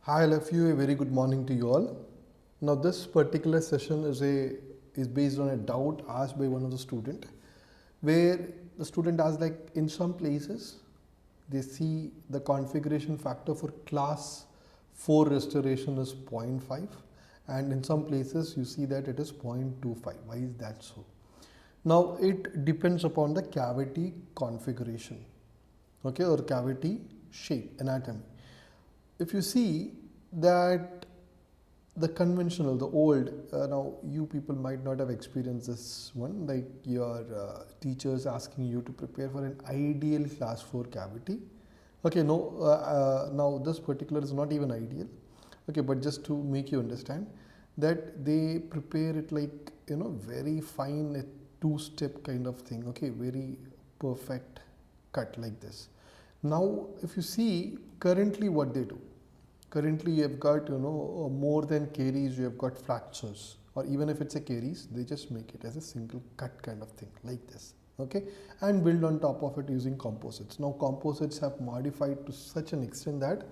Hi, all of you. A very good morning to you all. Now, this particular session is based on a doubt asked by one of the student, where the student asked, like, in some places they see the configuration factor for class 4 restoration is 0.5, and in some places you see that it is 0.25. Why is that so? Now, it depends upon the cavity configuration, okay, or cavity shape, anatomy. If you see that the conventional, the old, now you people might not have experienced this one, like your teachers asking you to prepare for an ideal class 4 cavity. Okay, no, now this particular is not even ideal. Okay, but just to make you understand that they prepare it like, very fine, a two-step kind of thing. Okay, very perfect cut like this. Now, if you see currently what they do, currently you have got, more than caries, you have got fractures, or even if it's a caries, they just make it as a single cut kind of thing like this. Okay, and build on top of it using composites. Now, composites have modified to such an extent that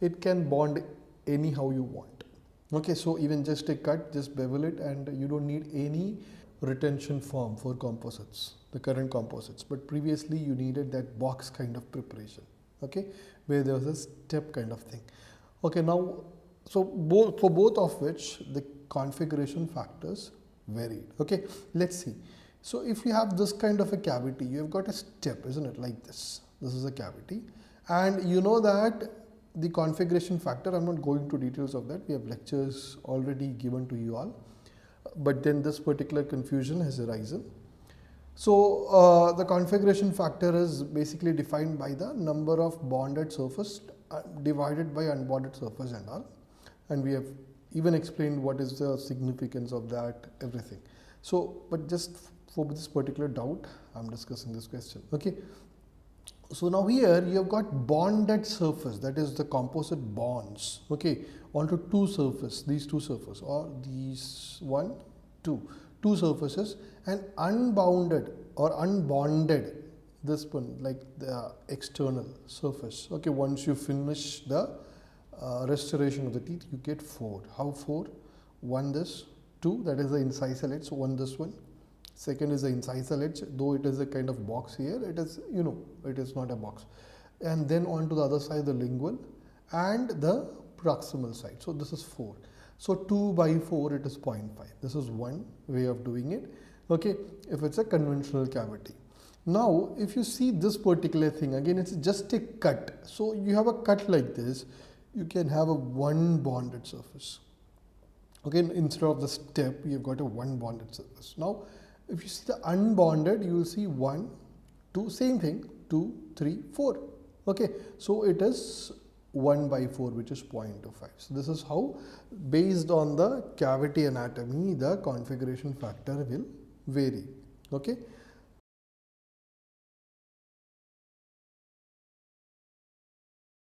it can bond anyhow you want. Okay, so even just a cut, just bevel it, and you don't need any retention form for composites, the current composites. But previously you needed that box kind of preparation, okay, where there was a step kind of thing. Okay, now, so for both of which the configuration factors varied. Okay, let's see. So if you have this kind of a cavity, you have got a step, isn't it, like this. This is a cavity, and you know that the configuration factor, I'm not going to details of that, we have lectures already given to you all, but then this particular confusion has arisen. So the configuration factor is basically defined by the number of bonded surface divided by unbonded surface and all, and we have even explained what is the significance of that, everything. So, but just for this particular doubt, I'm discussing this question. Okay. So now here you have got bonded surface, that is the composite bonds, okay, onto two surface, these two surfaces, or these two surfaces, and unbounded or unbonded, this one, like the external surface. Okay, once you finish the restoration of the teeth, you get 4. How 4? 1 this, 2, that is the incisal edge, so 1 this one. Second is the incisal edge, though it is a kind of box here, it is, it is not a box. And then on to the other side, the lingual and the proximal side. So this is 4. So 2 by 4, it is 0.5. This is one way of doing it. Okay, if it's a conventional cavity. Now, if you see this particular thing, again, it's just a cut. So you have a cut like this, you can have a one bonded surface. Okay, instead of the step, you've got a one bonded surface. Now, if you see the unbonded, you will see 1, 2, same thing, 2, 3, 4. Okay, so it is 1 by 4, which is 0.25. So this is how, based on the cavity anatomy, the configuration factor will vary. Okay,